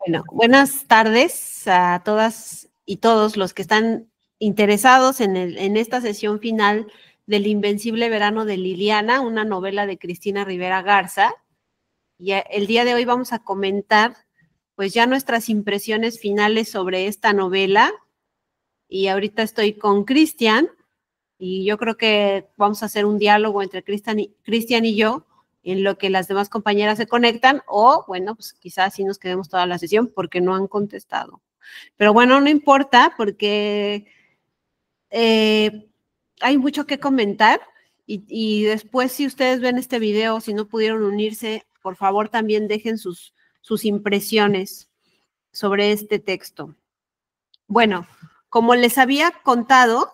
Bueno, buenas tardes a todas y todos los que están interesados en esta sesión final del Invencible Verano de Liliana, una novela de Cristina Rivera Garza. Y el día de hoy vamos a comentar pues ya nuestras impresiones finales sobre esta novela. Y ahorita estoy con Cristian y yo creo que vamos a hacer un diálogo entre Cristian y yo en lo que las demás compañeras se conectan, o bueno, pues quizás sí nos quedemos toda la sesión porque no han contestado. Pero bueno, no importa porque hay mucho que comentar y después si ustedes ven este video, si no pudieron unirse, por favor también dejen sus impresiones sobre este texto. Bueno, como les había contado,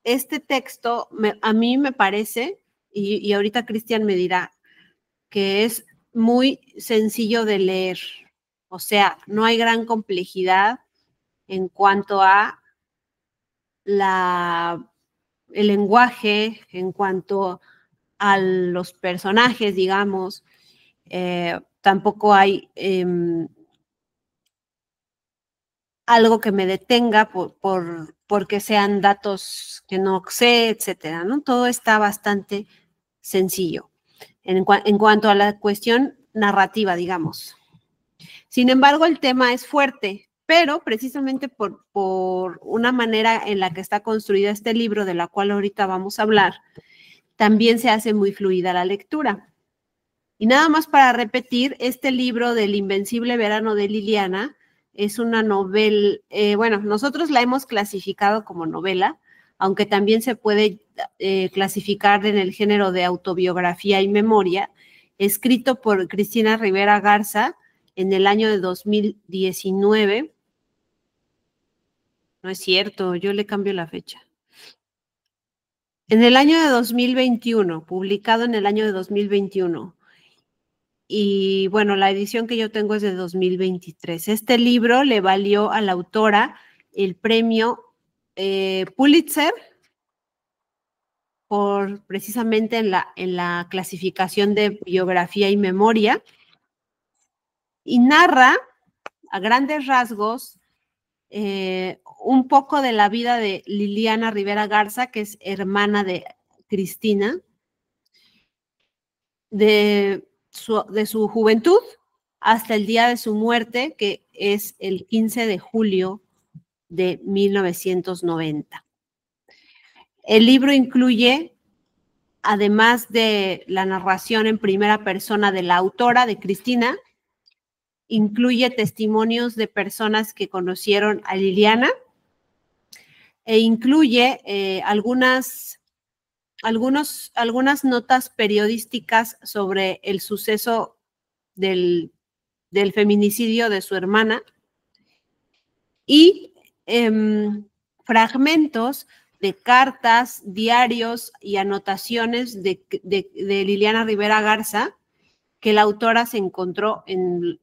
este texto a mí me parece, y ahorita Cristian me dirá, que es muy sencillo de leer. O sea, no hay gran complejidad en cuanto a el lenguaje, en cuanto a los personajes, digamos. Tampoco hay algo que me detenga porque sean datos que no sé, etcétera, ¿no? Todo está bastante sencillo en cuanto a la cuestión narrativa, digamos. Sin embargo, el tema es fuerte, pero precisamente por una manera en la que está construido este libro, de la cual ahorita vamos a hablar, también se hace muy fluida la lectura. Y nada más para repetir, este libro del Invencible Verano de Liliana es una novela, bueno, nosotros la hemos clasificado como novela, aunque también se puede clasificar en el género de autobiografía y memoria, escrito por Cristina Rivera Garza en el año de 2019. No es cierto, yo le cambio la fecha. En el año de 2021, publicado en el año de 2021. Y bueno, la edición que yo tengo es de 2023. Este libro le valió a la autora el premio Pulitzer por precisamente en la clasificación de biografía y memoria, y narra a grandes rasgos un poco de la vida de Liliana Rivera Garza, que es hermana de Cristina, de su juventud hasta el día de su muerte, que es el 15 de julio de 1990. El libro incluye, además de la narración en primera persona de la autora, de Cristina, incluye testimonios de personas que conocieron a Liliana e incluye algunas notas periodísticas sobre el suceso del feminicidio de su hermana y fragmentos de cartas, diarios y anotaciones de Liliana Rivera Garza que la autora se encontró en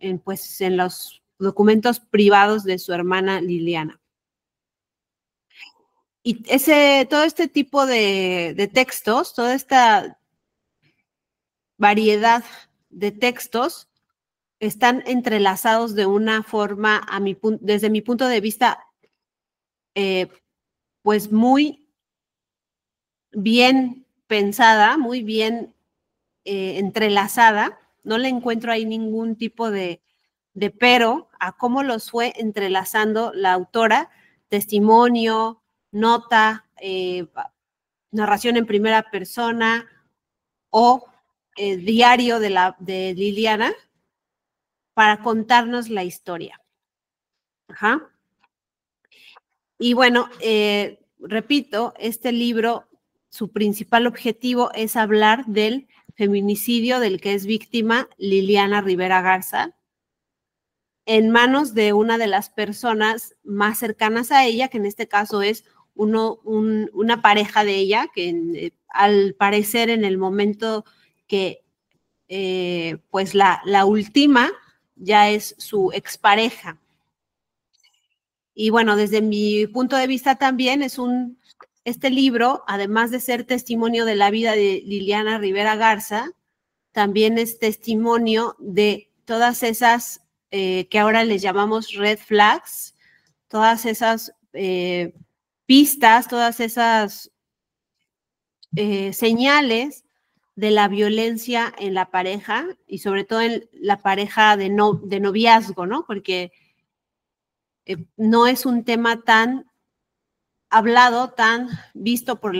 los documentos privados de su hermana Liliana. Y todo este tipo de textos, toda esta variedad de textos están entrelazados de una forma, desde mi punto de vista, pues muy bien pensada, muy bien entrelazada. No le encuentro ahí ningún tipo de pero a cómo los fue entrelazando la autora, testimonio, nota, narración en primera persona o diario de Liliana para contarnos la historia. Ajá. Y bueno, repito, este libro, su principal objetivo es hablar del feminicidio del que es víctima Liliana Rivera Garza, en manos de una de las personas más cercanas a ella, que en este caso es una pareja de ella, que al parecer en el momento que pues la última ya es su expareja. Y bueno, desde mi punto de vista también este libro, además de ser testimonio de la vida de Liliana Rivera Garza, también es testimonio de todas esas que ahora les llamamos red flags, todas esas pistas, todas esas señales de la violencia en la pareja y sobre todo en la pareja de noviazgo, ¿no? Porque no es un tema tan hablado, tan visto por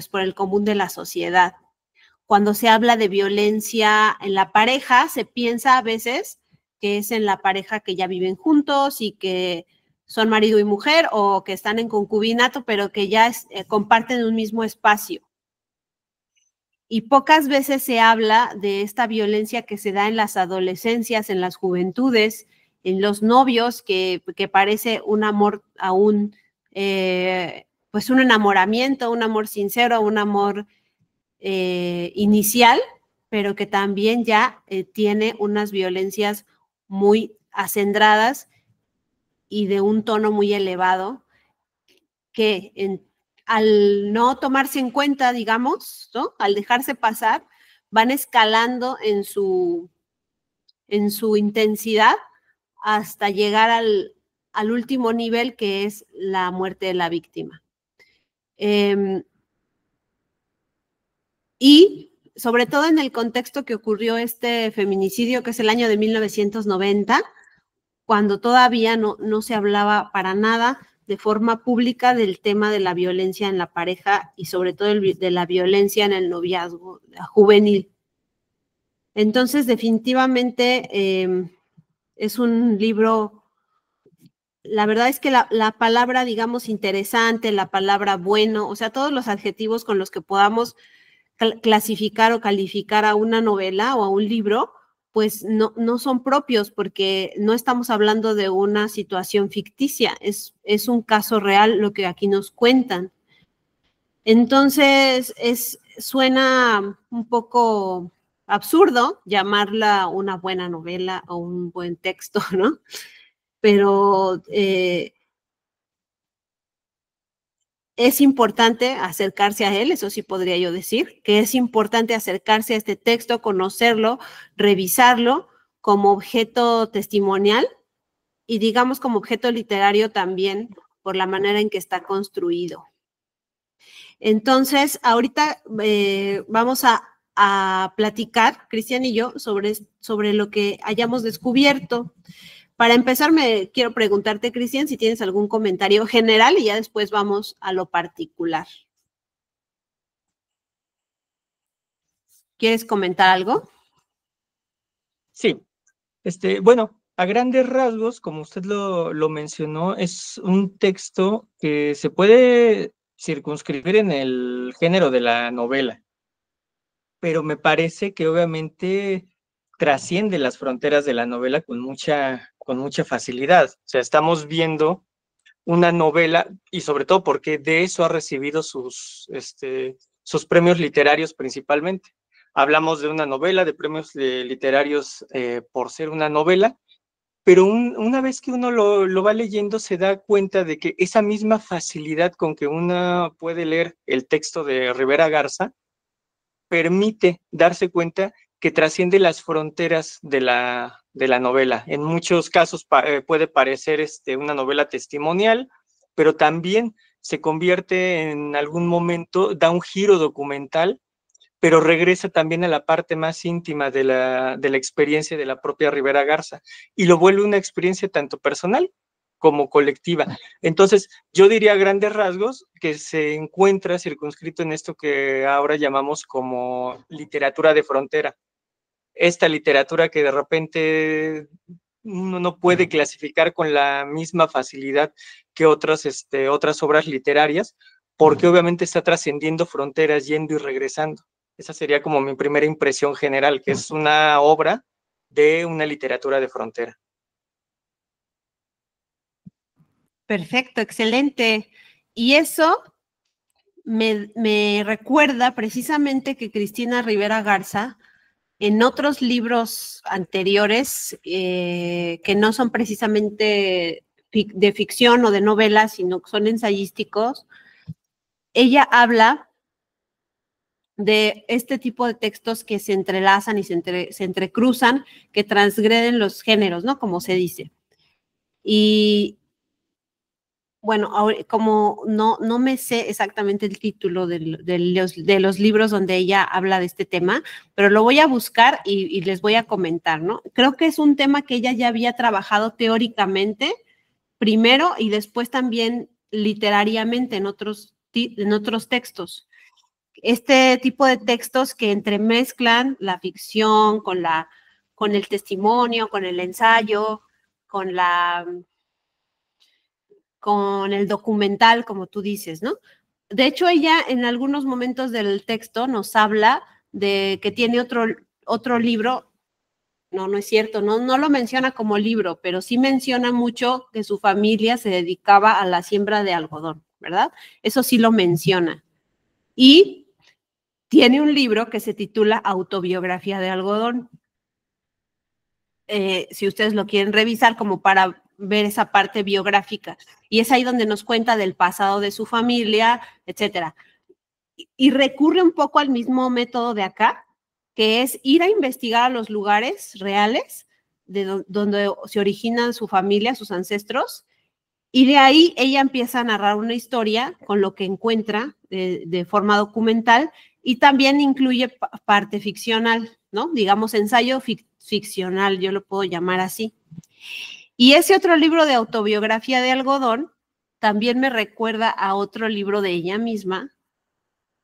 por el común de la sociedad. Cuando se habla de violencia en la pareja, se piensa a veces que es en la pareja que ya viven juntos y que son marido y mujer o que están en concubinato, pero que ya comparten un mismo espacio. Y pocas veces se habla de esta violencia que se da en las adolescencias, en las juventudes, en los novios, que parece un amor aún, pues un enamoramiento, un amor sincero, un amor inicial, pero que también ya tiene unas violencias muy acendradas y de un tono muy elevado que al no tomarse en cuenta, digamos, ¿no? Al dejarse pasar, van escalando en su intensidad hasta llegar al último nivel, que es la muerte de la víctima. Y sobre todo en el contexto que ocurrió este feminicidio, que es el año de 1990, cuando todavía no se hablaba para nada de forma pública del tema de la violencia en la pareja y sobre todo de la violencia en el noviazgo juvenil. Entonces, definitivamente es un libro, la verdad es que la palabra, digamos, interesante, la palabra bueno, o sea, todos los adjetivos con los que podamos clasificar o calificar a una novela o a un libro, pues no son propios porque no estamos hablando de una situación ficticia, es un caso real lo que aquí nos cuentan. Entonces, suena un poco absurdo llamarla una buena novela o un buen texto, ¿no? Pero es importante acercarse a él, eso sí podría yo decir, que es importante acercarse a este texto, conocerlo, revisarlo como objeto testimonial y digamos como objeto literario también por la manera en que está construido. Entonces, ahorita vamos a platicar, Cristian y yo, sobre lo que hayamos descubierto. Para empezar, me quiero preguntarte, Cristian, si tienes algún comentario general y ya después vamos a lo particular. ¿Quieres comentar algo? Sí, bueno, a grandes rasgos, como usted lo mencionó, es un texto que se puede circunscribir en el género de la novela, pero me parece que obviamente trasciende las fronteras de la novela con mucha facilidad. O sea, estamos viendo una novela y sobre todo porque de eso ha recibido sus premios literarios principalmente. Hablamos de una novela, de premios literarios por ser una novela, pero una vez que uno lo va leyendo se da cuenta de que esa misma facilidad con que uno puede leer el texto de Rivera Garza permite darse cuenta que trasciende las fronteras de la novela. En muchos casos puede parecer una novela testimonial, pero también se convierte en algún momento, da un giro documental, pero regresa también a la parte más íntima de la experiencia de la propia Rivera Garza y lo vuelve una experiencia tanto personal como colectiva. Entonces, yo diría a grandes rasgos que se encuentra circunscrito en esto que ahora llamamos como literatura de frontera. Esta literatura que de repente uno no puede clasificar con la misma facilidad que otras obras literarias, porque obviamente está trascendiendo fronteras, yendo y regresando. Esa sería como mi primera impresión general, que es una obra de una literatura de frontera. Perfecto, excelente. Y eso me recuerda precisamente que Cristina Rivera Garza, en otros libros anteriores, que no son precisamente de ficción o de novelas, sino que son ensayísticos, ella habla de este tipo de textos que se entrelazan y se entrecruzan, que transgreden los géneros, ¿no? Como se dice. Y bueno, como no me sé exactamente el título de los libros donde ella habla de este tema, pero lo voy a buscar y les voy a comentar, ¿no? Creo que es un tema que ella ya había trabajado teóricamente primero y después también literariamente en otros textos. Este tipo de textos que entremezclan la ficción con el testimonio, con el ensayo, con el documental, como tú dices, ¿no? De hecho, ella en algunos momentos del texto nos habla de que tiene otro libro. No es cierto, no lo menciona como libro, pero sí menciona mucho que su familia se dedicaba a la siembra de algodón, ¿verdad? Eso sí lo menciona. Y tiene un libro que se titula Autobiografía de algodón. Si ustedes lo quieren revisar como para ver esa parte biográfica. Y es ahí donde nos cuenta del pasado de su familia, etcétera. Y recurre un poco al mismo método de acá, que es ir a investigar a los lugares reales donde se originan su familia, sus ancestros, y de ahí ella empieza a narrar una historia con lo que encuentra de forma documental y también incluye parte ficcional, ¿no? Digamos, ensayo ficcional, yo lo puedo llamar así. Y ese otro libro de autobiografía de algodón también me recuerda a otro libro de ella misma,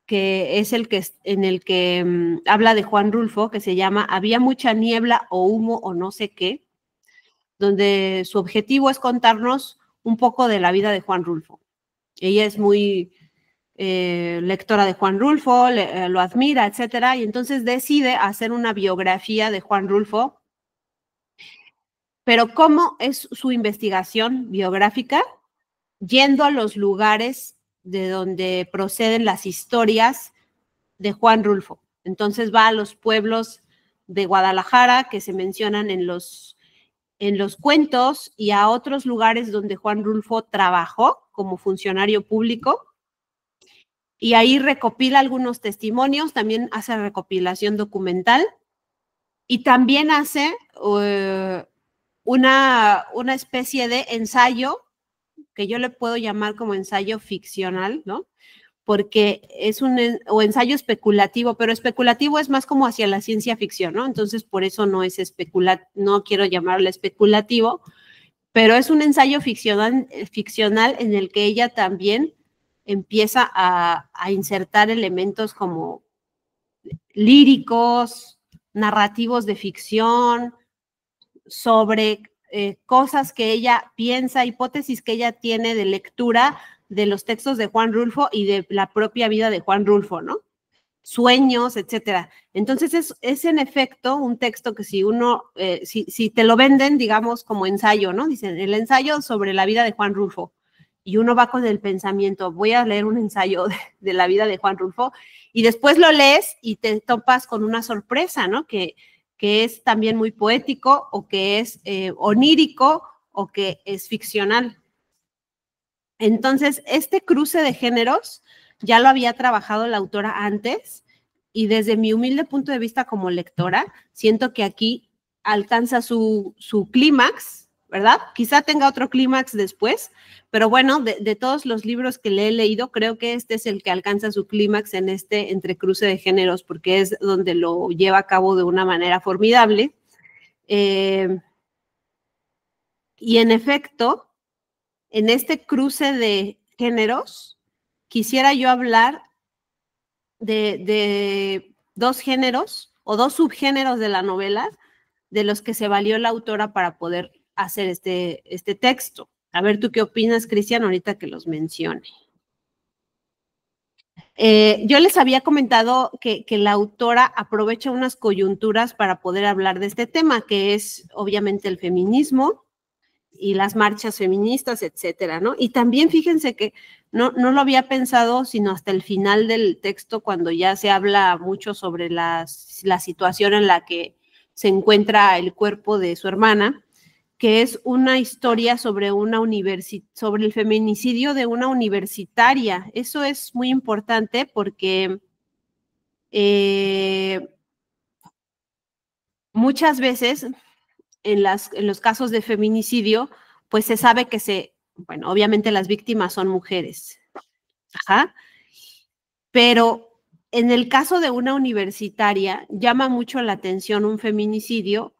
que es en el que habla de Juan Rulfo, que se llama Había mucha niebla o humo o no sé qué, donde su objetivo es contarnos un poco de la vida de Juan Rulfo. Ella es muy lectora de Juan Rulfo, lo admira, etcétera, y entonces decide hacer una biografía de Juan Rulfo. Pero ¿cómo es su investigación biográfica? Yendo a los lugares de donde proceden las historias de Juan Rulfo. Entonces va a los pueblos de Guadalajara que se mencionan en los cuentos y a otros lugares donde Juan Rulfo trabajó como funcionario público. Y ahí recopila algunos testimonios, también hace recopilación documental y también hace una especie de ensayo que yo le puedo llamar como ensayo ficcional, ¿no? Porque es o ensayo especulativo, pero especulativo es más como hacia la ciencia ficción, ¿no? Entonces, por eso no es no quiero llamarle especulativo, pero es un ensayo ficcional en el que ella también empieza a insertar elementos como líricos, narrativos de ficción, sobre cosas que ella piensa, hipótesis que ella tiene de lectura de los textos de Juan Rulfo y de la propia vida de Juan Rulfo, ¿no? Sueños, etcétera. Entonces es en efecto un texto que si uno, si te lo venden, digamos, como ensayo, ¿no? Dicen, el ensayo sobre la vida de Juan Rulfo. Y uno va con el pensamiento, voy a leer un ensayo de la vida de Juan Rulfo, y después lo lees y te topas con una sorpresa, ¿no? Que es también muy poético o que es onírico o que es ficcional. Entonces, este cruce de géneros ya lo había trabajado la autora antes y desde mi humilde punto de vista como lectora, siento que aquí alcanza su clímax, ¿verdad? Quizá tenga otro clímax después, pero bueno, de todos los libros que le he leído, creo que este es el que alcanza su clímax en este entrecruce de géneros, porque es donde lo lleva a cabo de una manera formidable. Y en efecto, en este cruce de géneros, quisiera yo hablar de dos géneros o dos subgéneros de la novela de los que se valió la autora para poder hacer este texto. A ver, ¿tú qué opinas, Cristian, ahorita que los mencione? Yo les había comentado que la autora aprovecha unas coyunturas para poder hablar de este tema, que es obviamente el feminismo y las marchas feministas, etcétera, ¿no? Y también fíjense que no lo había pensado sino hasta el final del texto, cuando ya se habla mucho sobre la situación en la que se encuentra el cuerpo de su hermana, que es una historia sobre sobre el feminicidio de una universitaria. Eso es muy importante porque Muchas veces en los casos de feminicidio, pues se sabe que bueno, obviamente las víctimas son mujeres. Ajá. Pero en el caso de una universitaria, llama mucho la atención un feminicidio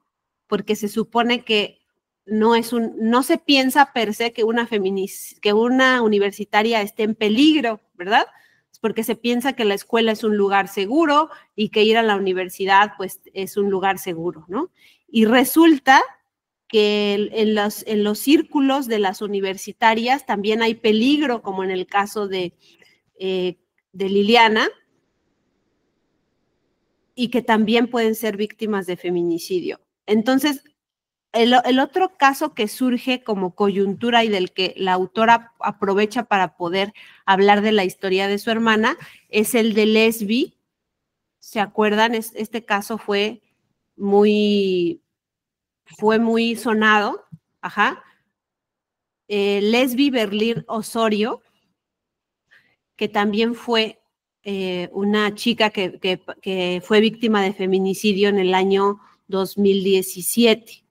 porque se supone que no se piensa per se que que una universitaria esté en peligro, ¿verdad? Porque se piensa que la escuela es un lugar seguro y que ir a la universidad pues es un lugar seguro, ¿no? Y resulta que en los círculos de las universitarias también hay peligro, como en el caso de Liliana, y que también pueden ser víctimas de feminicidio. Entonces, el otro caso que surge como coyuntura y del que la autora aprovecha para poder hablar de la historia de su hermana es el de Lesbi. ¿Se acuerdan? Este caso fue muy sonado. Ajá. Lesbi Berlín Osorio, que también fue una chica que fue víctima de feminicidio en el año 2017.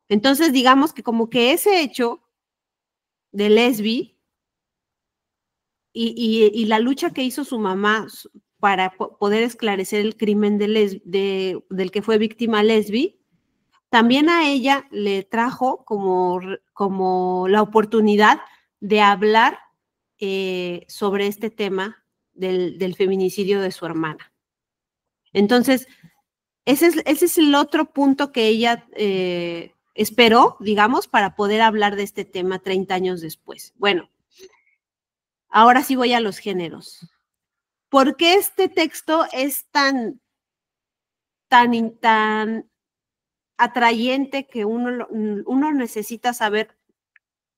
Entonces, digamos que como que ese hecho de Lesbi y la lucha que hizo su mamá para poder esclarecer el crimen del que fue víctima Lesbi, también a ella le trajo como la oportunidad de hablar sobre este tema del feminicidio de su hermana. Entonces, ese es el otro punto que ella esperó, digamos, para poder hablar de este tema 30 años después. Bueno, ahora sí voy a los géneros. ¿Por qué este texto es tan atrayente que uno necesita saber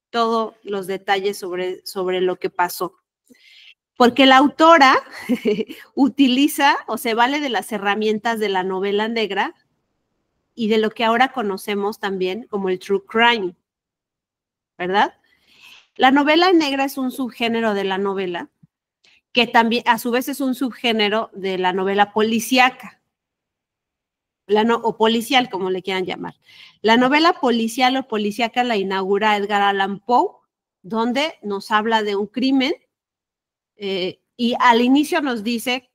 todos los detalles sobre lo que pasó? Porque la autora utiliza o se vale de las herramientas de la novela negra y de lo que ahora conocemos también como el true crime, ¿verdad? La novela negra es un subgénero de la novela que también a su vez es un subgénero de la novela policíaca, o policial, como le quieran llamar. La novela policial o policíaca la inaugura Edgar Allan Poe, donde nos habla de un crimen y al inicio nos dice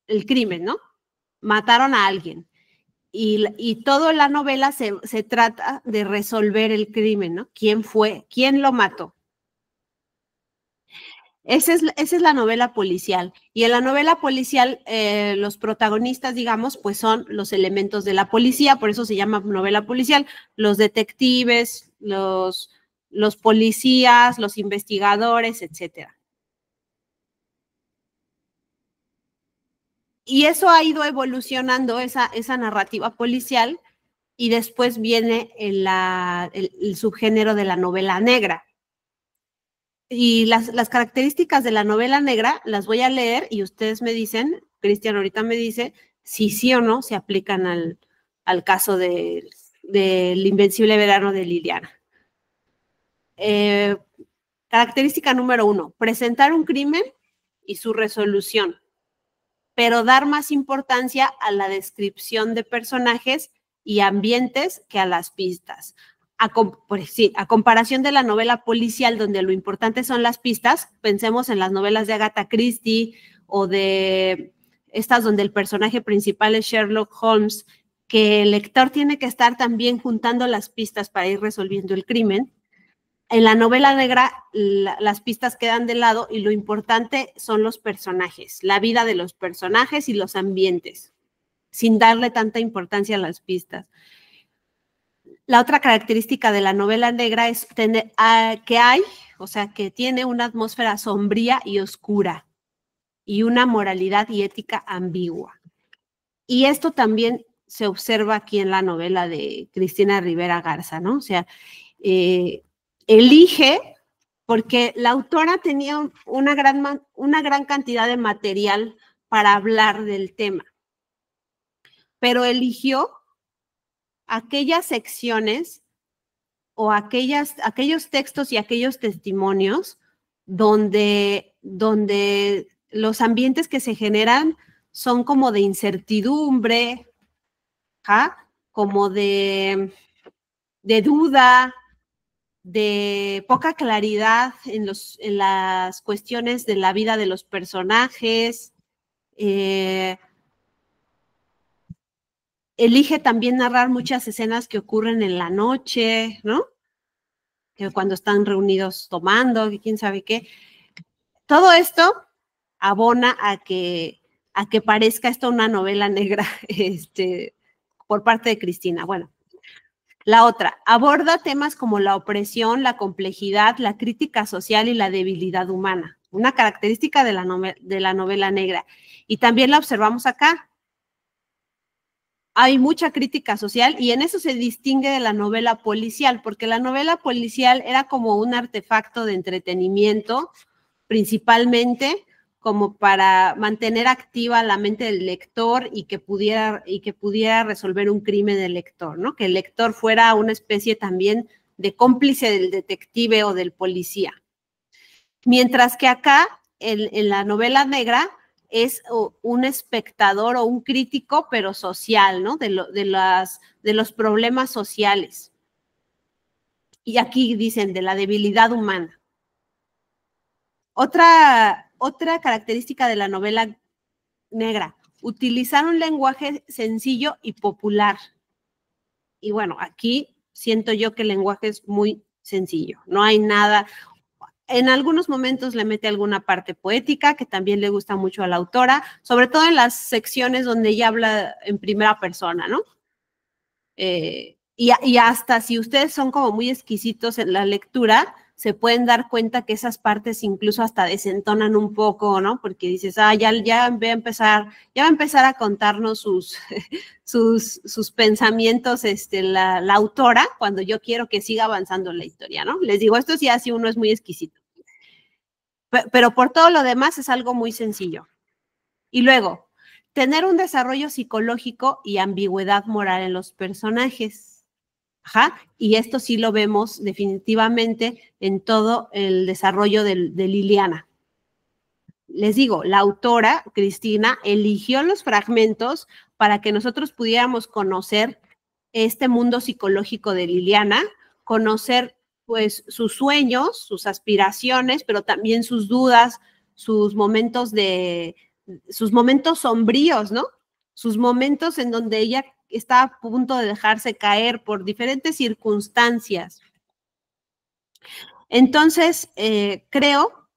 el crimen, ¿no? Mataron a alguien. Y toda la novela se trata de resolver el crimen, ¿no? ¿Quién fue? ¿Quién lo mató? Esa es la novela policial. Y en la novela policial, los protagonistas, digamos, pues son los elementos de la policía, por eso se llama novela policial, los detectives, los policías, los investigadores, etcétera. Y eso ha ido evolucionando, esa narrativa policial, y después viene el subgénero de la novela negra. Y las características de la novela negra las voy a leer y ustedes me dicen, Cristian ahorita me dice, si sí o no se aplican al caso del Invencible Verano de Liliana. Característica número 1, presentar un crimen y su resolución, pero dar más importancia a la descripción de personajes y ambientes que a las pistas. A comparación de la novela policial, donde lo importante son las pistas, pensemos en las novelas de Agatha Christie o de estas donde el personaje principal es Sherlock Holmes, que el lector tiene que estar también juntando las pistas para ir resolviendo el crimen. En la novela negra, las pistas quedan de lado y lo importante son los personajes, la vida de los personajes y los ambientes, sin darle tanta importancia a las pistas. La otra característica de la novela negra es que tiene una atmósfera sombría y oscura y una moralidad y ética ambigua. Y esto también se observa aquí en la novela de Cristina Rivera Garza, ¿no? O sea, elige, porque la autora tenía una gran cantidad de material para hablar del tema, pero eligió aquellas secciones o aquellos textos y aquellos testimonios donde los ambientes que se generan son como de incertidumbre, como de duda, de poca claridad en las cuestiones de la vida de los personajes. Elige también narrar muchas escenas que ocurren en la noche, ¿no? Que cuando están reunidos tomando, quién sabe qué. Todo esto abona a que parezca esto una novela negra, por parte de Cristina. Bueno, la otra, aborda temas como la opresión, la complejidad, la crítica social y la debilidad humana, una característica de la novela negra. Y también la observamos acá. Hay mucha crítica social y en eso se distingue de la novela policial, porque la novela policial era como un artefacto de entretenimiento, principalmente como para mantener activa la mente del lector y que pudiera resolver un crimen del lector, ¿no? Que el lector fuera una especie también de cómplice del detective o del policía. Mientras que acá, en la novela negra, es un espectador o un crítico, pero social, ¿no? De los problemas sociales. Y aquí dicen de la debilidad humana. Otra característica de la novela negra, utilizar un lenguaje sencillo y popular. Y bueno, aquí siento yo que el lenguaje es muy sencillo, no hay nada. En algunos momentos le mete alguna parte poética que también le gusta mucho a la autora, sobre todo en las secciones donde ella habla en primera persona, ¿no? Y hasta si ustedes son como muy exquisitos en la lectura, se pueden dar cuenta que esas partes incluso hasta desentonan un poco, ¿no? Porque dices, ya va a empezar a contarnos sus pensamientos, la autora, cuando yo quiero que siga avanzando la historia, ¿no? Les digo, esto sí así uno es muy exquisito. Pero por todo lo demás es algo muy sencillo. Y luego, tener un desarrollo psicológico y ambigüedad moral en los personajes. Y esto sí lo vemos definitivamente en todo el desarrollo de Liliana. Les digo, la autora, Cristina, eligió los fragmentos para que nosotros pudiéramos conocer este mundo psicológico de Liliana, conocer pues sus sueños, sus aspiraciones, pero también sus dudas, sus momentos sombríos, ¿no? Sus momentos en donde ella está a punto de dejarse caer por diferentes circunstancias. Entonces, creo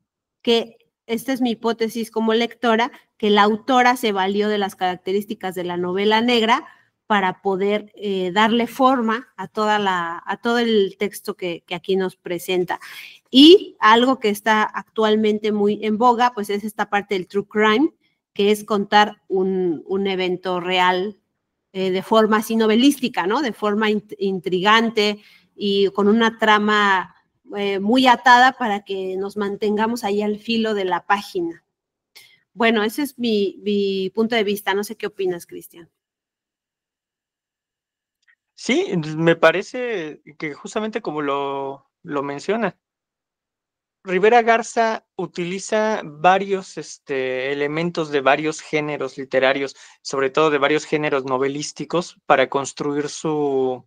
que esta es mi hipótesis como lectora, que la autora se valió de las características de la novela negra para poder darle forma a todo el texto que aquí nos presenta. Y algo que está actualmente muy en boga, pues es esta parte del true crime, que es contar un evento real de forma así novelística, ¿no? De forma intrigante y con una trama muy atada para que nos mantengamos ahí al filo de la página. Bueno, ese es mi punto de vista. No sé qué opinas, Cristian. Sí, me parece que justamente como lo menciona, Rivera Garza utiliza varios elementos de varios géneros literarios, sobre todo de varios géneros novelísticos, para construir su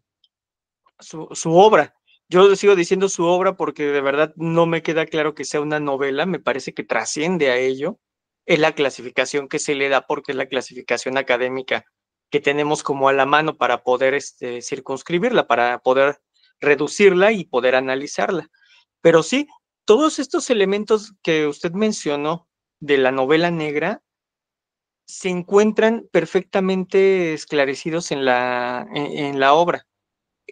obra. Yo sigo diciendo su obra porque de verdad no me queda claro que sea una novela, me parece que trasciende a ello. Es la clasificación que se le da porque es la clasificación académica que tenemos como a la mano para poder circunscribirla, para poder reducirla y poder analizarla. Pero sí, todos estos elementos que usted mencionó de la novela negra se encuentran perfectamente esclarecidos en la obra.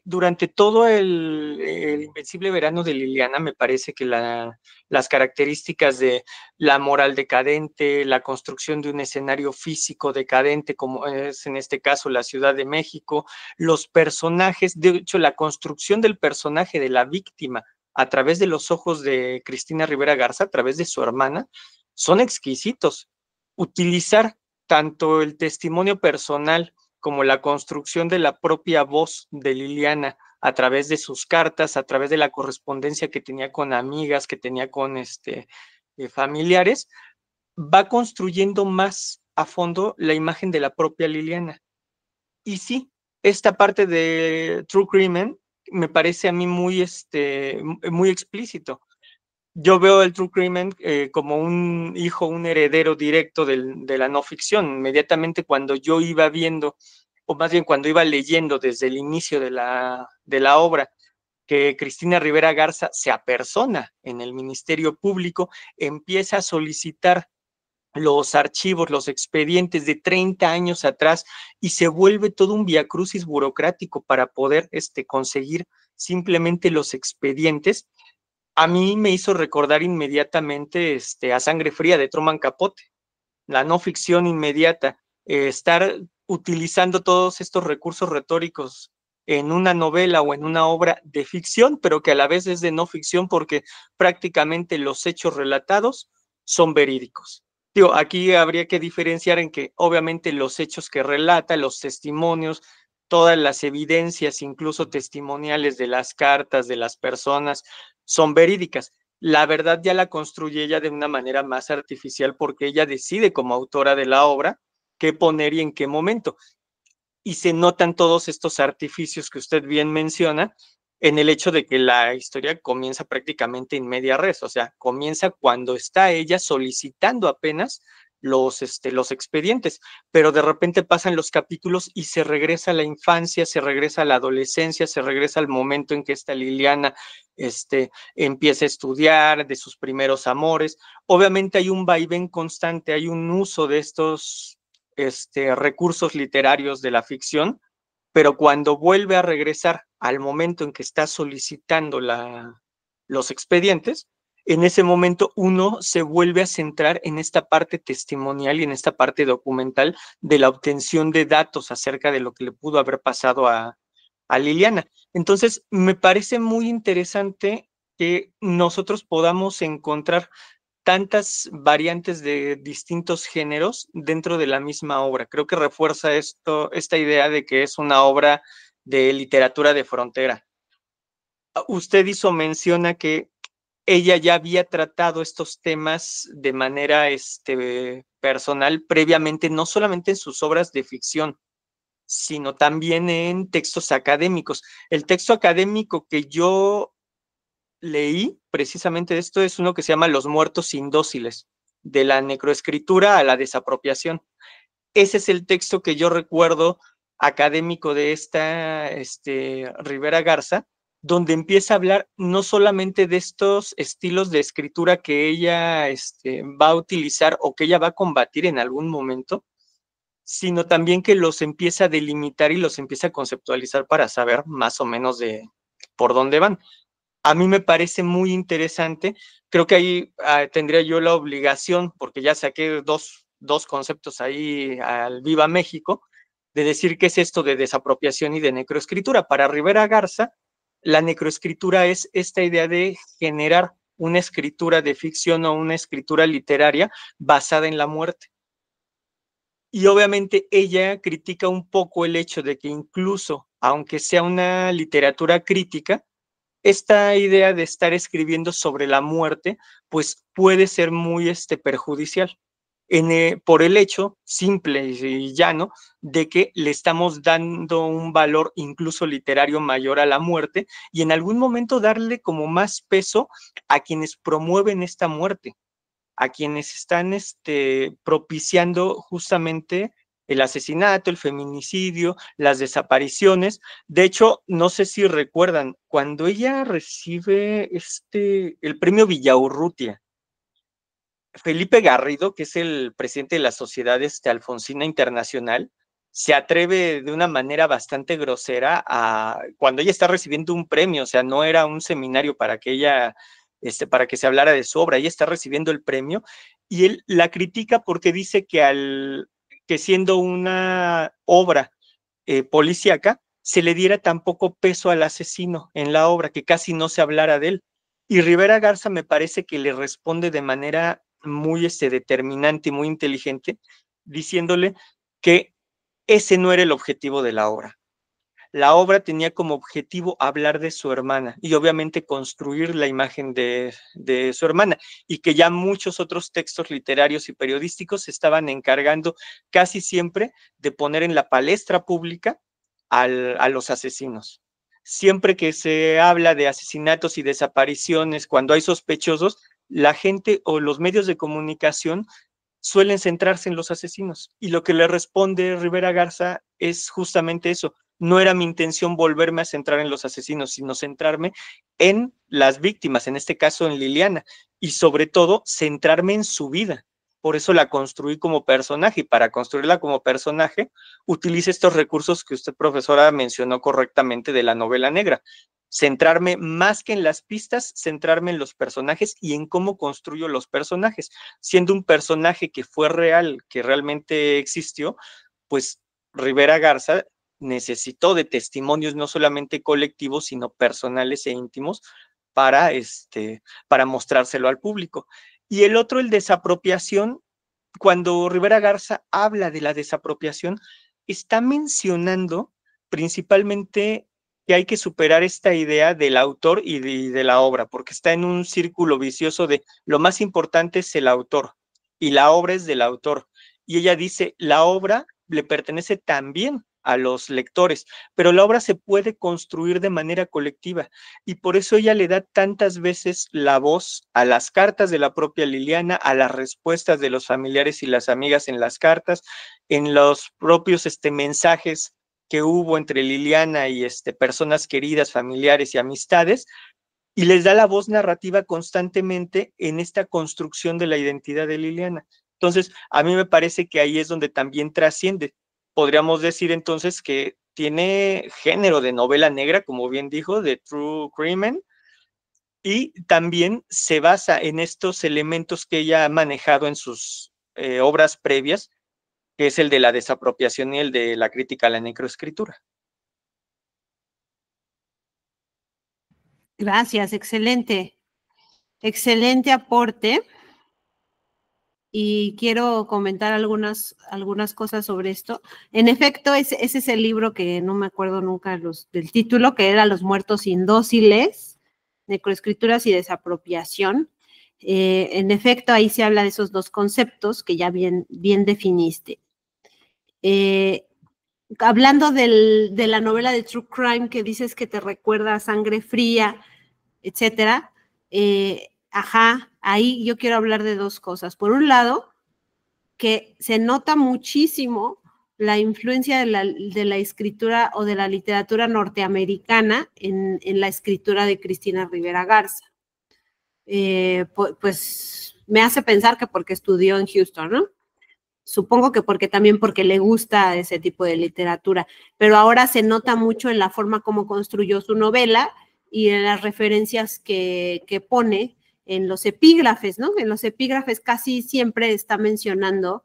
Durante todo el Invencible Verano de Liliana, me parece que las características de la moral decadente, la construcción de un escenario físico decadente, como es en este caso la Ciudad de México, los personajes, de hecho, la construcción del personaje de la víctima a través de los ojos de Cristina Rivera Garza, a través de su hermana, son exquisitos. Utilizar tanto el testimonio personal como la construcción de la propia voz de Liliana a través de sus cartas, a través de la correspondencia que tenía con amigas, que tenía con familiares, va construyendo más a fondo la imagen de la propia Liliana. Y sí, esta parte de True Crimen me parece a mí muy, muy explícito. Yo veo el True Crimen como un hijo, un heredero directo de la no ficción. Inmediatamente cuando yo iba viendo, o más bien cuando iba leyendo desde el inicio de la obra, que Cristina Rivera Garza se apersona en el Ministerio Público, empieza a solicitar los archivos, los expedientes de 30 años atrás y se vuelve todo un viacrucis burocrático para poder conseguir simplemente los expedientes. A mí me hizo recordar inmediatamente a Sangre Fría de Truman Capote, la no ficción inmediata, estar utilizando todos estos recursos retóricos en una novela o en una obra de ficción, pero que a la vez es de no ficción porque prácticamente los hechos relatados son verídicos. Digo, aquí habría que diferenciar en que obviamente los hechos que relata, los testimonios, todas las evidencias, incluso testimoniales de las cartas de las personas, son verídicas. La verdad ya la construye ella de una manera más artificial porque ella decide como autora de la obra qué poner y en qué momento. Y se notan todos estos artificios que usted bien menciona en el hecho de que la historia comienza prácticamente en media res, o sea, comienza cuando está ella solicitando apenas los expedientes, pero de repente pasan los capítulos y se regresa a la infancia, se regresa a la adolescencia, se regresa al momento en que esta Liliana empieza a estudiar, de sus primeros amores. Obviamente hay un vaivén constante, hay un uso de estos recursos literarios de la ficción, pero cuando vuelve a regresar al momento en que está solicitando los expedientes, en ese momento uno se vuelve a centrar en esta parte testimonial y en esta parte documental de la obtención de datos acerca de lo que le pudo haber pasado a Liliana. Entonces, me parece muy interesante que nosotros podamos encontrar tantas variantes de distintos géneros dentro de la misma obra. Creo que refuerza esta idea de que es una obra de literatura de frontera. Usted hizo mención a que ella ya había tratado estos temas de manera personal previamente, no solamente en sus obras de ficción, sino también en textos académicos. El texto académico que yo leí precisamente esto es uno que se llama Los muertos indóciles, de la necroescritura a la desapropiación. Ese es el texto que yo recuerdo académico de esta Rivera Garza, donde empieza a hablar no solamente de estos estilos de escritura que ella va a utilizar o que ella va a combatir en algún momento, sino también que los empieza a delimitar y los empieza a conceptualizar para saber más o menos de por dónde van. A mí me parece muy interesante. Creo que ahí tendría yo la obligación, porque ya saqué dos conceptos ahí al Viva México, de decir qué es esto de desapropiación y de necroescritura. Para Rivera Garza, la necroescritura es esta idea de generar una escritura de ficción o una escritura literaria basada en la muerte. Y obviamente ella critica un poco el hecho de que incluso, aunque sea una literatura crítica, esta idea de estar escribiendo sobre la muerte, pues puede ser muy perjudicial por el hecho simple y llano de que le estamos dando un valor incluso literario mayor a la muerte y en algún momento darle como más peso a quienes promueven esta muerte, a quienes están propiciando justamente el asesinato, el feminicidio, las desapariciones. De hecho, no sé si recuerdan, cuando ella recibe el premio Villaurrutia, Felipe Garrido, que es el presidente de la Sociedad Alfonsina Internacional, se atreve de una manera bastante grosera cuando ella está recibiendo un premio, o sea, no era un seminario para que ella, para que se hablara de su obra, ella está recibiendo el premio y él la critica porque dice que siendo una obra policíaca, se le diera tan poco peso al asesino en la obra, que casi no se hablara de él. Y Rivera Garza me parece que le responde de manera muy determinante y muy inteligente, diciéndole que ese no era el objetivo de la obra. La obra tenía como objetivo hablar de su hermana y obviamente construir la imagen de su hermana, y que ya muchos otros textos literarios y periodísticos se estaban encargando casi siempre de poner en la palestra pública a los asesinos. Siempre que se habla de asesinatos y desapariciones, cuando hay sospechosos, la gente o los medios de comunicación suelen centrarse en los asesinos. Y lo que le responde Rivera Garza es justamente eso. No era mi intención volverme a centrar en los asesinos, sino centrarme en las víctimas, en este caso en Liliana, y sobre todo centrarme en su vida. Por eso la construí como personaje, y para construirla como personaje utilice estos recursos que usted, profesora, mencionó correctamente de la novela negra. Centrarme más que en las pistas, centrarme en los personajes y en cómo construyo los personajes. Siendo un personaje que fue real, que realmente existió, pues Rivera Garza necesitó de testimonios no solamente colectivos, sino personales e íntimos para mostrárselo al público. Y el otro, el desapropiación, cuando Rivera Garza habla de la desapropiación, está mencionando principalmente que hay que superar esta idea del autor y de la obra, porque está en un círculo vicioso de lo más importante es el autor y la obra es del autor. Y ella dice, la obra le pertenece también a los lectores, pero la obra se puede construir de manera colectiva, y por eso ella le da tantas veces la voz a las cartas de la propia Liliana, a las respuestas de los familiares y las amigas en las cartas, en los propios mensajes que hubo entre Liliana y personas queridas, familiares y amistades, y les da la voz narrativa constantemente en esta construcción de la identidad de Liliana. Entonces, a mí me parece que ahí es donde también trasciende. Podríamos decir entonces que tiene género de novela negra, como bien dijo, de True Crime, y también se basa en estos elementos que ella ha manejado en sus obras previas, que es el de la desapropiación y el de la crítica a la necroescritura. Gracias, excelente. Excelente aporte. Y quiero comentar algunas cosas sobre esto. En efecto, ese es el libro que no me acuerdo nunca del título, que era Los muertos indóciles, necroescrituras y desapropiación. En efecto, ahí se habla de esos dos conceptos que ya bien definiste. Hablando de la novela de True Crime que dices que te recuerda a Sangre Fría, etcétera, ahí yo quiero hablar de dos cosas. Por un lado, que se nota muchísimo la influencia de la escritura o de la literatura norteamericana en la escritura de Cristina Rivera Garza. Pues me hace pensar que porque estudió en Houston, ¿no? Supongo que también porque le gusta ese tipo de literatura, pero ahora se nota mucho en la forma como construyó su novela y en las referencias que pone en los epígrafes, ¿no? En los epígrafes casi siempre está mencionando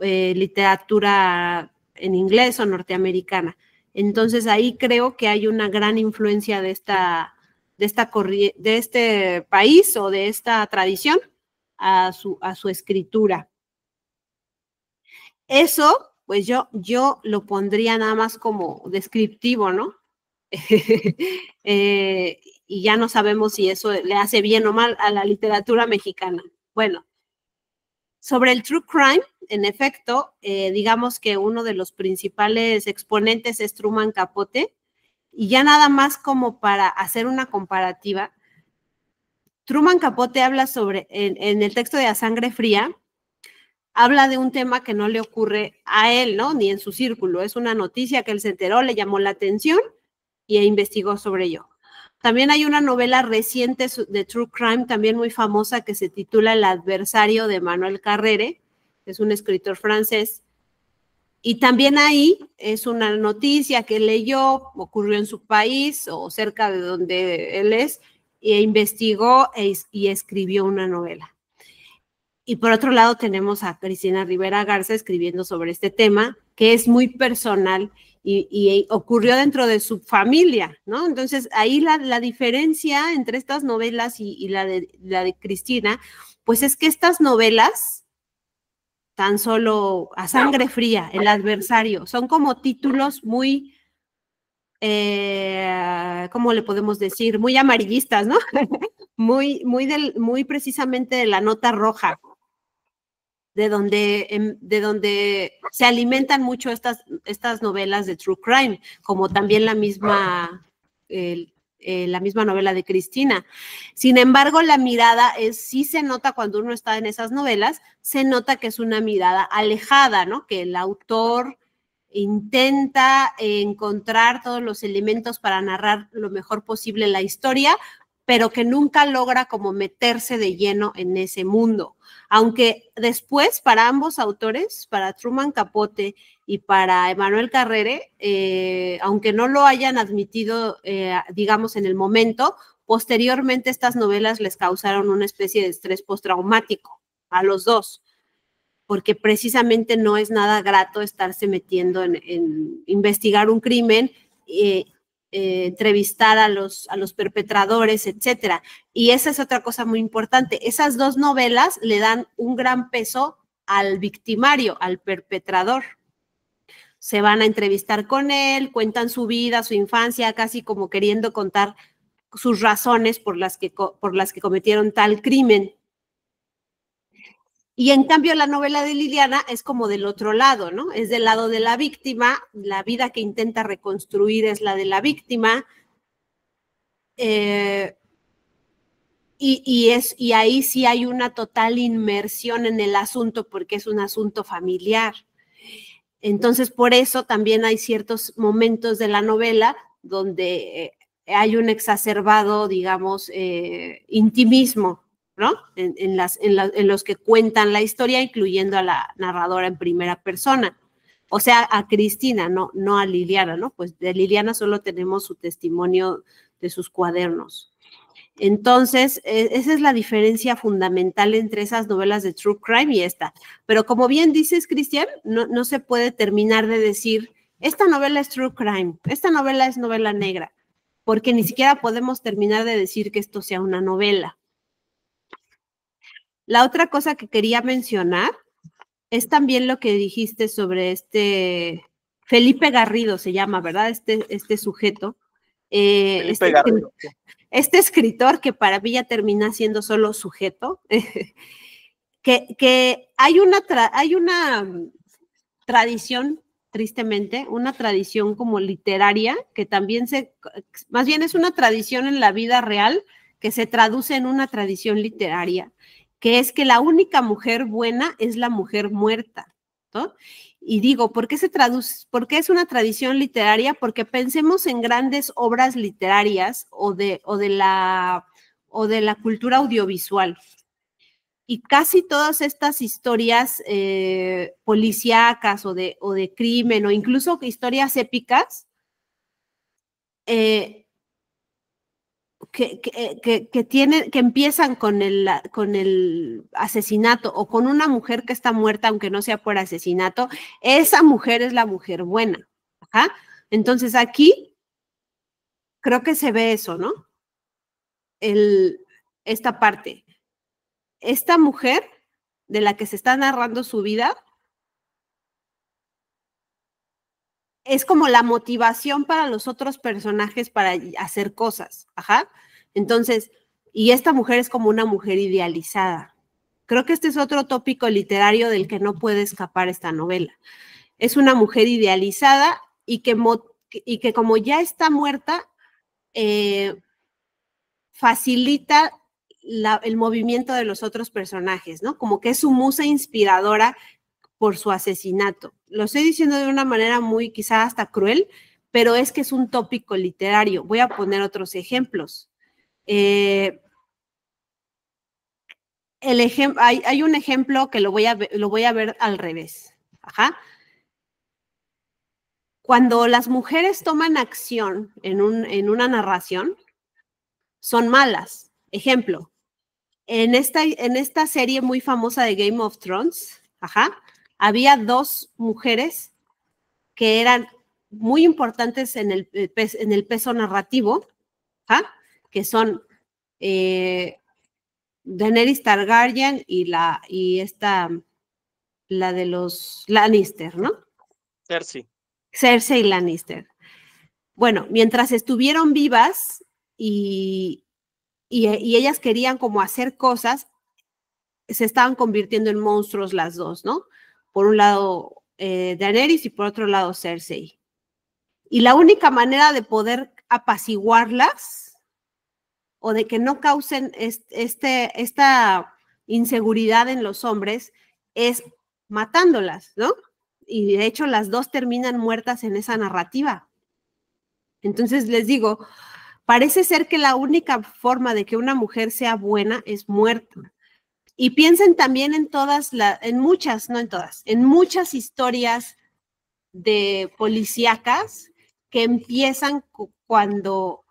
literatura en inglés o norteamericana. Entonces ahí creo que hay una gran influencia de este país o de esta tradición a su escritura. Eso, pues yo lo pondría nada más como descriptivo, ¿no? Y ya no sabemos si eso le hace bien o mal a la literatura mexicana. Bueno, sobre el true crime, en efecto, digamos que uno de los principales exponentes es Truman Capote, y ya nada más como para hacer una comparativa, Truman Capote habla sobre, en el texto de A Sangre Fría, habla de un tema que no le ocurre a él, ¿no? Ni en su círculo. Es una noticia que él se enteró, le llamó la atención y investigó sobre ello. También hay una novela reciente de True Crime, también muy famosa, que se titula El adversario, de Manuel Carrere, que es un escritor francés. Y también ahí es una noticia que leyó, ocurrió en su país o cerca de donde él es, e investigó y escribió una novela. Y por otro lado tenemos a Cristina Rivera Garza escribiendo sobre este tema, que es muy personal y ocurrió dentro de su familia, ¿no? Entonces ahí la diferencia entre estas novelas y la de Cristina, pues es que estas novelas, tan solo A Sangre Fría, El adversario, son como títulos muy ¿cómo le podemos decir? Muy amarillistas, ¿no? muy precisamente de la nota roja, de donde se alimentan mucho estas novelas de true crime, como también la misma novela de Cristina. Sin embargo, la mirada sí se nota cuando uno está en esas novelas, se nota que es una mirada alejada, ¿no? Que el autor intenta encontrar todos los elementos para narrar lo mejor posible la historia, pero que nunca logra como meterse de lleno en ese mundo. Aunque después, para ambos autores, para Truman Capote y para Emmanuel Carrere, aunque no lo hayan admitido, digamos, en el momento, posteriormente estas novelas les causaron una especie de estrés postraumático a los dos, porque precisamente no es nada grato estarse metiendo en investigar un crimen, entrevistar a los perpetradores, etcétera. Y esa es otra cosa muy importante. Esas dos novelas le dan un gran peso al victimario, al perpetrador. Se van a entrevistar con él, cuentan su vida, su infancia, casi como queriendo contar sus razones por las que cometieron tal crimen. Y en cambio la novela de Liliana es como del otro lado, ¿no? Es del lado de la víctima, la vida que intenta reconstruir es la de la víctima, y ahí sí hay una total inmersión en el asunto porque es un asunto familiar. Entonces, por eso también hay ciertos momentos de la novela donde hay un exacerbado, digamos, intimismo, ¿no? En los que cuentan la historia, incluyendo a la narradora en primera persona. O sea, a Cristina, no a Liliana, ¿no? Pues de Liliana solo tenemos su testimonio de sus cuadernos. Entonces, esa es la diferencia fundamental entre esas novelas de true crime y esta. Pero como bien dices, Cristian, no se puede terminar de decir, esta novela es true crime, esta novela es novela negra, porque ni siquiera podemos terminar de decir que esto sea una novela. La otra cosa que quería mencionar es también lo que dijiste sobre Felipe Garrido se llama, ¿verdad? Este sujeto. Felipe Garrido. Este escritor que para mí ya termina siendo solo sujeto, que hay una tradición, tristemente, una tradición como literaria, que también más bien es una tradición en la vida real que se traduce en una tradición literaria, que es que la única mujer buena es la mujer muerta, ¿no? Y digo, ¿por qué se traduce? ¿Por qué es una tradición literaria? Porque pensemos en grandes obras literarias o de la cultura audiovisual. Y casi todas estas historias policíacas o de crimen o incluso historias épicas que empiezan con el asesinato o con una mujer que está muerta, aunque no sea por asesinato, esa mujer es la mujer buena. Ajá. Entonces aquí creo que se ve eso, ¿no? Esta parte. Esta mujer de la que se está narrando su vida es como la motivación para los otros personajes para hacer cosas. Ajá. Entonces, y esta mujer es como una mujer idealizada. Creo que este es otro tópico literario del que no puede escapar esta novela. Es una mujer idealizada y que como ya está muerta, facilita el movimiento de los otros personajes, ¿no? Como que es su musa inspiradora por su asesinato. Lo estoy diciendo de una manera muy quizá hasta cruel, pero es que es un tópico literario. Voy a poner otros ejemplos. Hay un ejemplo que lo voy a ver al revés. Ajá. Cuando las mujeres toman acción en una narración, son malas. Ejemplo, en esta serie muy famosa de Game of Thrones, ajá, había dos mujeres que eran muy importantes en el peso narrativo, ajá, que son Daenerys Targaryen y la de los Lannister, ¿no? Cersei. Cersei Lannister. Bueno, mientras estuvieron vivas y ellas querían como hacer cosas, se estaban convirtiendo en monstruos las dos, ¿no? Por un lado Daenerys y por otro lado Cersei. Y la única manera de poder apaciguarlas o de que no causen esta inseguridad en los hombres es matándolas, ¿no? Y de hecho las dos terminan muertas en esa narrativa. Entonces les digo, parece ser que la única forma de que una mujer sea buena es muerta. Y piensen también en muchas, no en todas, en muchas historias de policíacas que empiezan cuando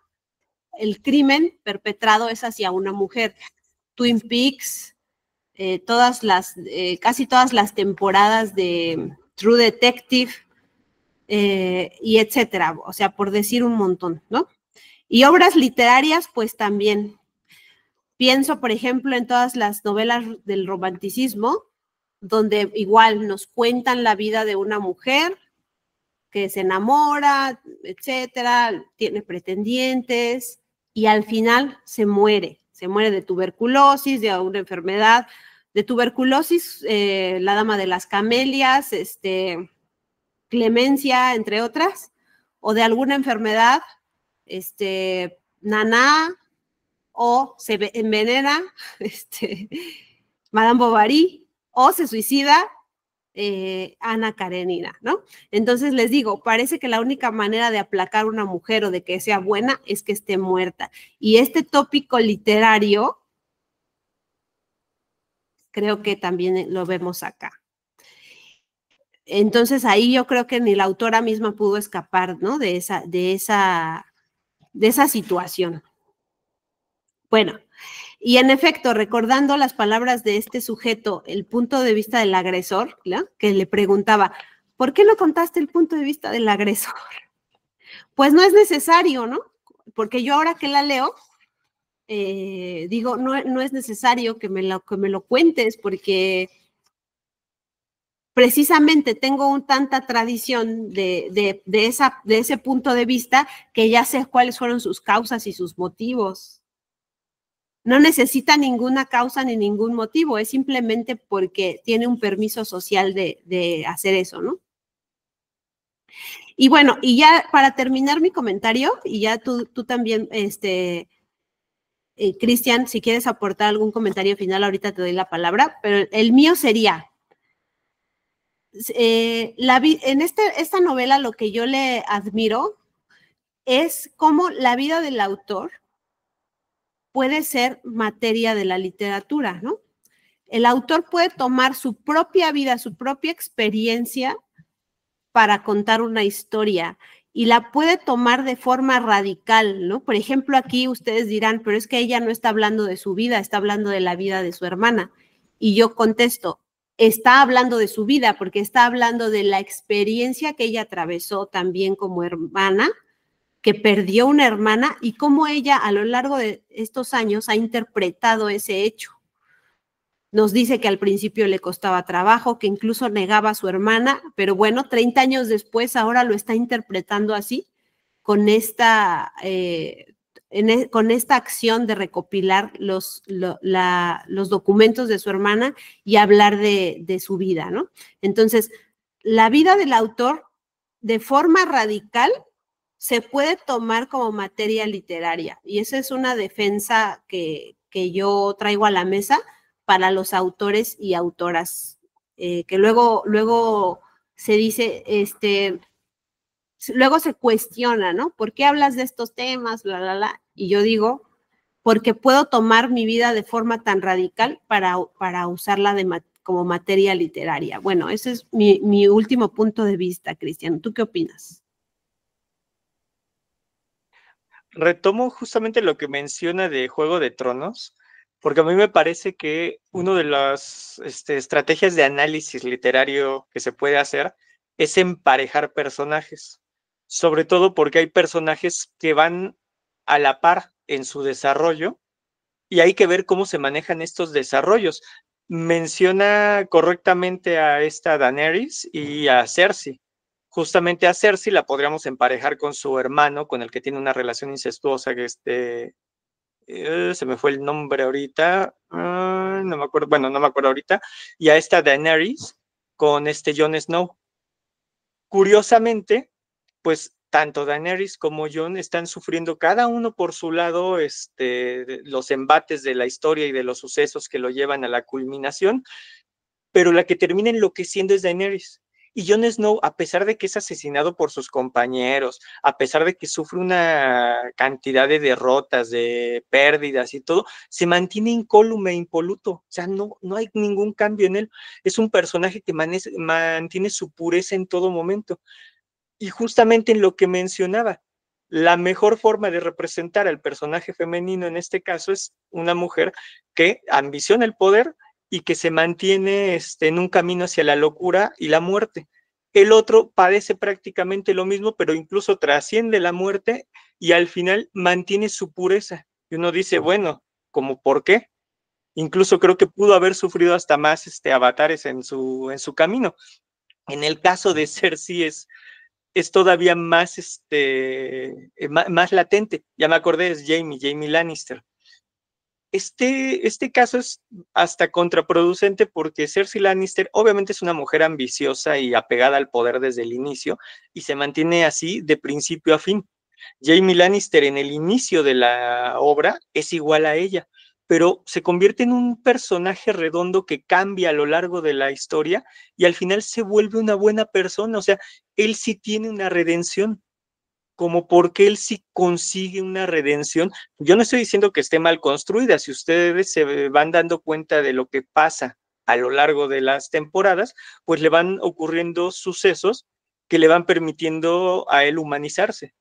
el crimen perpetrado es hacia una mujer. Twin Peaks, casi todas las temporadas de True Detective, y etcétera, o sea, por decir un montón, ¿no? Y obras literarias, pues también. Pienso, por ejemplo, en todas las novelas del romanticismo, donde igual nos cuentan la vida de una mujer que se enamora, etcétera, tiene pretendientes y al final se muere de tuberculosis, de una enfermedad, de tuberculosis, la dama de las camelias, Clemencia, entre otras, o de alguna enfermedad, Naná, o se envenena, Madame Bovary, o se suicida Ana Karenina, ¿no? Entonces les digo, parece que la única manera de aplacar a una mujer o de que sea buena es que esté muerta. Y este tópico literario, creo que también lo vemos acá. Entonces ahí yo creo que ni la autora misma pudo escapar, ¿no? De esa situación. Bueno, y en efecto, recordando las palabras de este sujeto, el punto de vista del agresor, ¿no? Que le preguntaba, ¿por qué no contaste el punto de vista del agresor? Pues no es necesario, ¿no? Porque yo ahora que la leo, digo, no es necesario que me lo cuentes, porque precisamente tengo tanta tradición de ese punto de vista que ya sé cuáles fueron sus causas y sus motivos. No necesita ninguna causa ni ningún motivo, es simplemente porque tiene un permiso social de hacer eso, ¿no? Y bueno, y ya para terminar mi comentario, y ya tú también, Cristian, si quieres aportar algún comentario final, ahorita te doy la palabra, pero el mío sería, en esta novela lo que yo le admiro es cómo la vida del autor puede ser materia de la literatura, ¿no? El autor puede tomar su propia vida, su propia experiencia para contar una historia y la puede tomar de forma radical, ¿no? Por ejemplo, aquí ustedes dirán, pero es que ella no está hablando de su vida, está hablando de la vida de su hermana. Y yo contesto, está hablando de su vida porque está hablando de la experiencia que ella atravesó también como hermana, que perdió una hermana y cómo ella a lo largo de estos años ha interpretado ese hecho. Nos dice que al principio le costaba trabajo, que incluso negaba a su hermana, pero bueno, 30 años después ahora lo está interpretando así, con esta acción de recopilar los documentos de su hermana y hablar de su vida, ¿no? Entonces, la vida del autor, de forma radical, se puede tomar como materia literaria, y esa es una defensa que yo traigo a la mesa para los autores y autoras, que luego se dice, luego se cuestiona, ¿no? ¿Por qué hablas de estos temas? Bla, bla, bla. Y yo digo, porque puedo tomar mi vida de forma tan radical para usarla como materia literaria. Bueno, ese es mi último punto de vista, Cristian. ¿Tú qué opinas? Retomo justamente lo que menciona de Juego de Tronos, porque a mí me parece que una de las estrategias de análisis literario que se puede hacer es emparejar personajes, sobre todo porque hay personajes que van a la par en su desarrollo y hay que ver cómo se manejan estos desarrollos. Menciona correctamente a esta Daenerys y a Cersei. justamente a Cersei la podríamos emparejar con su hermano, con el que tiene una relación incestuosa, que se me fue el nombre ahorita, no me acuerdo, bueno, no me acuerdo ahorita, y a esta Daenerys con Jon Snow. Curiosamente, pues tanto Daenerys como Jon están sufriendo cada uno por su lado los embates de la historia y de los sucesos que lo llevan a la culminación, pero la que termina enloqueciendo es Daenerys. Y Jon Snow, a pesar de que es asesinado por sus compañeros, a pesar de que sufre una cantidad de derrotas, de pérdidas y todo, se mantiene incólume, impoluto. O sea, no hay ningún cambio en él. Es un personaje que mantiene su pureza en todo momento. Y justamente en lo que mencionaba, la mejor forma de representar al personaje femenino en este caso es una mujer que ambiciona el poder y que se mantiene en un camino hacia la locura y la muerte. El otro padece prácticamente lo mismo, pero incluso trasciende la muerte y al final mantiene su pureza. Y uno dice, bueno, ¿cómo por qué? Incluso creo que pudo haber sufrido hasta más avatares en su camino. En el caso de Cersei es todavía más, más latente. Ya me acordé, es Jamie Lannister. Este caso es hasta contraproducente porque Cersei Lannister obviamente es una mujer ambiciosa y apegada al poder desde el inicio y se mantiene así de principio a fin. Jamie Lannister en el inicio de la obra es igual a ella, pero se convierte en un personaje redondo que cambia a lo largo de la historia y al final se vuelve una buena persona. O sea, él sí tiene una redención, como porque él sí consigue una redención. Yo no estoy diciendo que esté mal construida, si ustedes se van dando cuenta de lo que pasa a lo largo de las temporadas, pues le van ocurriendo sucesos que le van permitiendo a él humanizarse.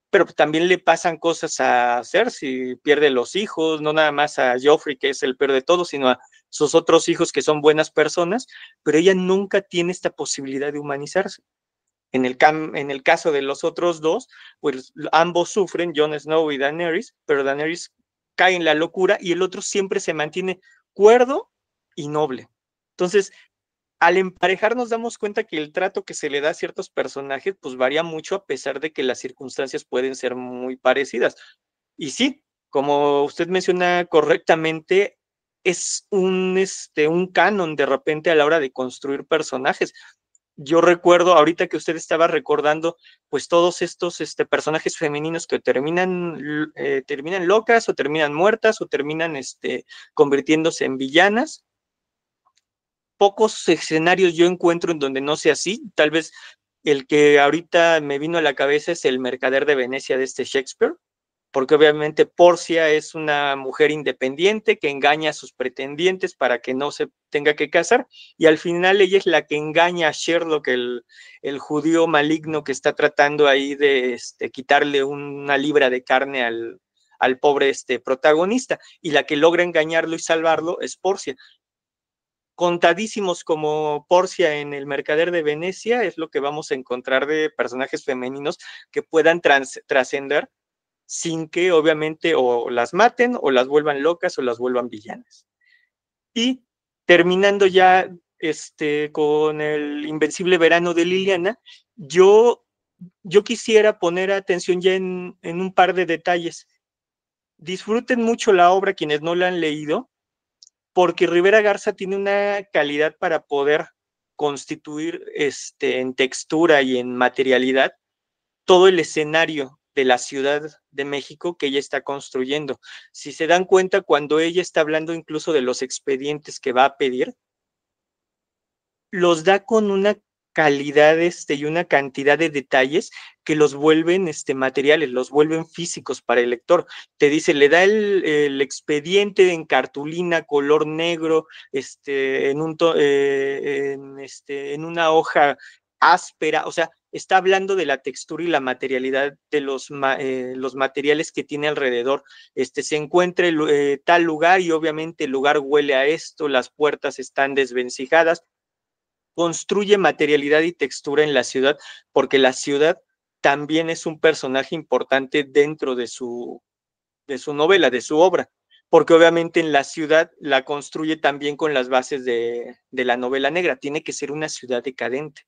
Pero también le pasan cosas a Cersei, pierde los hijos, no nada más a Joffrey, que es el peor de todos, sino a sus otros hijos que son buenas personas, pero ella nunca tiene esta posibilidad de humanizarse. En el caso de los otros dos, pues ambos sufren, Jon Snow y Daenerys, pero Daenerys cae en la locura y el otro siempre se mantiene cuerdo y noble. Entonces, al emparejar nos damos cuenta que el trato que se le da a ciertos personajes pues varía mucho a pesar de que las circunstancias pueden ser muy parecidas. Y sí, como usted menciona correctamente, es un canon de repente a la hora de construir personajes. Yo recuerdo ahorita que usted estaba recordando pues todos estos personajes femeninos que terminan locas o terminan muertas o terminan convirtiéndose en villanas. Pocos escenarios yo encuentro en donde no sea así. Tal vez el que ahorita me vino a la cabeza es El Mercader de Venecia de Shakespeare, porque obviamente Porcia es una mujer independiente que engaña a sus pretendientes para que no se tenga que casar, y al final ella es la que engaña a Sherlock, el judío maligno que está tratando ahí de quitarle una libra de carne al pobre protagonista, y la que logra engañarlo y salvarlo es Porcia. Contadísimos como Porcia en El Mercader de Venecia es lo que vamos a encontrar de personajes femeninos que puedan trascender sin que obviamente o las maten o las vuelvan locas o las vuelvan villanas. Y terminando ya con El Invencible Verano de Liliana, yo quisiera poner atención ya en un par de detalles. Disfruten mucho la obra quienes no la han leído, porque Rivera Garza tiene una calidad para poder constituir en textura y en materialidad todo el escenario de la Ciudad de México que ella está construyendo. Si se dan cuenta, cuando ella está hablando incluso de los expedientes que va a pedir, los da con una calidad y una cantidad de detalles que los vuelven materiales, los vuelven físicos para el lector. Te dice, le da el expediente en cartulina color negro, en una hoja áspera, o sea, está hablando de la textura y la materialidad de los materiales que tiene alrededor. Se encuentra tal lugar y obviamente el lugar huele a esto, las puertas están desvencijadas. Construye materialidad y textura en la ciudad, porque la ciudad también es un personaje importante dentro de su novela, de su obra, porque obviamente en la ciudad la construye también con las bases de la novela negra. Tiene que ser una ciudad decadente.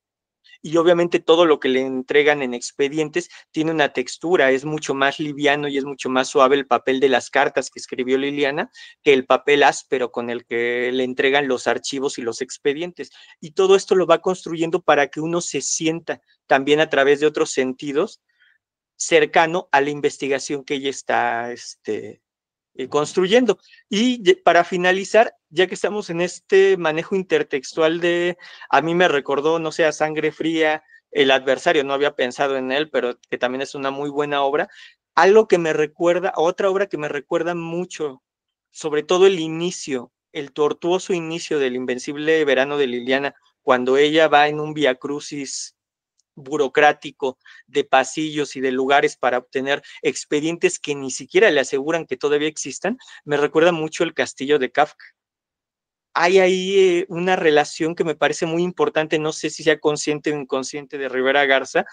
y obviamente todo lo que le entregan en expedientes tiene una textura, es mucho más liviano y es mucho más suave el papel de las cartas que escribió Liliana que el papel áspero con el que le entregan los archivos y los expedientes. Y todo esto lo va construyendo para que uno se sienta también a través de otros sentidos cercano a la investigación que ella está construyendo. Y para finalizar, ya que estamos en este manejo intertextual a mí me recordó, no sé, a Sangre Fría, El adversario, no había pensado en él, pero que también es una muy buena obra. Algo que me recuerda, otra obra que me recuerda mucho, sobre todo el inicio, el tortuoso inicio del Invencible Verano de Liliana, cuando ella va en un viacrucis burocrático de pasillos y de lugares para obtener expedientes que ni siquiera le aseguran que todavía existan, me recuerda mucho el Castillo de Kafka. Hay ahí una relación que me parece muy importante, no sé si sea consciente o inconsciente de Rivera Garza,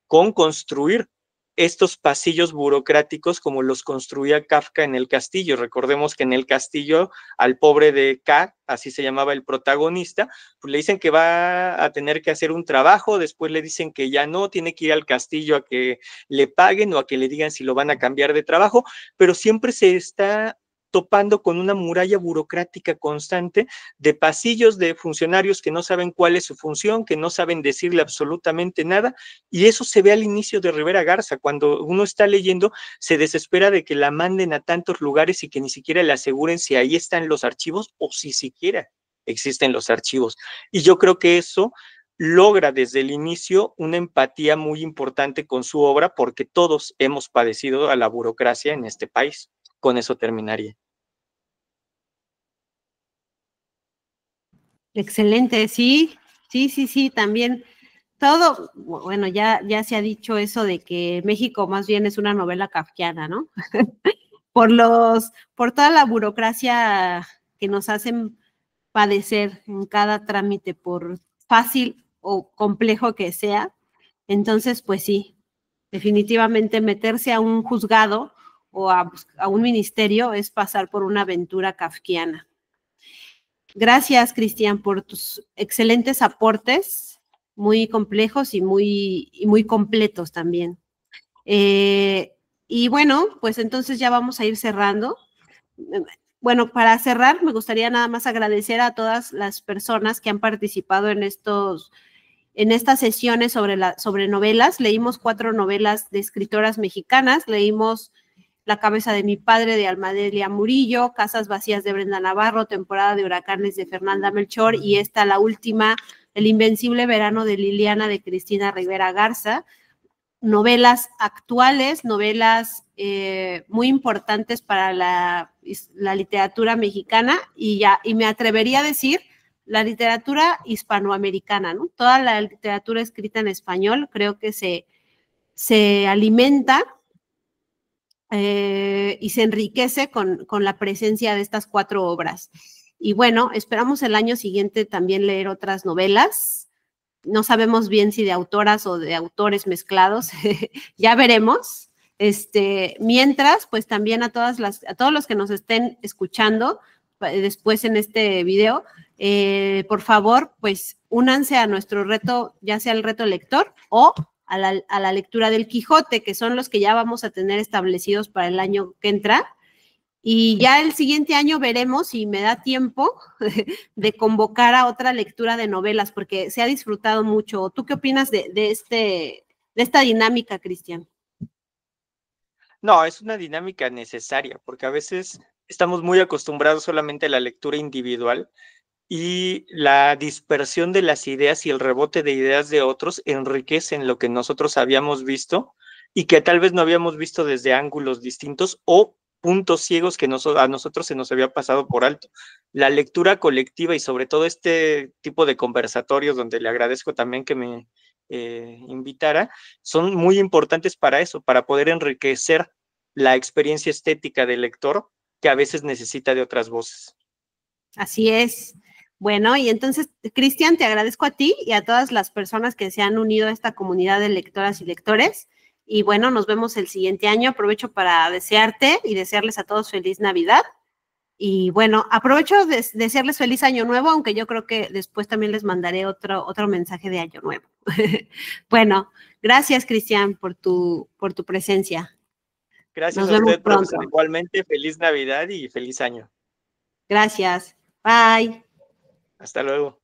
con construir estos pasillos burocráticos como los construía Kafka en El Castillo. Recordemos que en El Castillo al pobre de K, así se llamaba el protagonista, pues le dicen que va a tener que hacer un trabajo, después le dicen que ya no, tiene que ir al castillo a que le paguen o a que le digan si lo van a cambiar de trabajo, pero siempre se está topando con una muralla burocrática constante de pasillos de funcionarios que no saben cuál es su función, que no saben decirle absolutamente nada, y eso se ve al inicio de Rivera Garza. Cuando uno está leyendo, se desespera de que la manden a tantos lugares y que ni siquiera le aseguren si ahí están los archivos o si siquiera existen los archivos. Y yo creo que eso logra desde el inicio una empatía muy importante con su obra, porque todos hemos padecido a la burocracia en este país. Con eso terminaría. Excelente, sí, sí, también todo, bueno, ya se ha dicho eso de que México más bien es una novela kafkiana, ¿no? Por toda la burocracia que nos hacen padecer en cada trámite, por fácil o complejo que sea. Entonces, pues sí, definitivamente meterse a un juzgado o a un ministerio es pasar por una aventura kafkiana. Gracias, Cristian, por tus excelentes aportes, muy complejos y muy completos también. Y bueno, pues entonces ya vamos a ir cerrando. Bueno, para cerrar, me gustaría nada más agradecer a todas las personas que han participado en estas sesiones sobre novelas. Leímos 4 novelas de escritoras mexicanas, leímos La cabeza de mi padre de Almadelia Murillo, Casas vacías de Brenda Navarro, Temporada de huracanes de Fernanda Melchor, y esta, la última, El invencible verano de Liliana de Cristina Rivera Garza. Novelas actuales, novelas muy importantes para la literatura mexicana y me atrevería a decir la literatura hispanoamericana, ¿no? Toda la literatura escrita en español creo que se alimenta y se enriquece con la presencia de estas 4 obras. Y bueno, esperamos el año siguiente también leer otras novelas. No sabemos bien si de autoras o de autores mezclados, ya veremos. Mientras, pues también a todos los que nos estén escuchando después en este video, por favor, pues únanse a nuestro reto, ya sea el reto lector o a la lectura del Quijote, que son los que ya vamos a tener establecidos para el año que entra. Y ya el siguiente año veremos si me da tiempo de convocar a otra lectura de novelas, porque se ha disfrutado mucho. ¿Tú qué opinas de esta dinámica, Cristian? No, es una dinámica necesaria, porque a veces estamos muy acostumbrados solamente a la lectura individual y la dispersión de las ideas y el rebote de ideas de otros enriquecen lo que nosotros habíamos visto y que tal vez no habíamos visto desde ángulos distintos o puntos ciegos que a nosotros se nos había pasado por alto. La lectura colectiva y sobre todo este tipo de conversatorios donde le agradezco también que me invitara, son muy importantes para eso, para poder enriquecer la experiencia estética del lector que a veces necesita de otras voces. Así es. Bueno, y entonces, Cristian, te agradezco a ti y a todas las personas que se han unido a esta comunidad de lectoras y lectores. Y bueno, nos vemos el siguiente año. Aprovecho para desearte y desearles a todos feliz Navidad. Y bueno, aprovecho de desearles feliz año nuevo, aunque yo creo que después también les mandaré otro mensaje de año nuevo. Bueno, gracias, Cristian, por tu presencia. Gracias Nos a vemos usted, pronto. profesor. Igualmente, feliz Navidad y feliz año. Gracias. Bye. Hasta luego.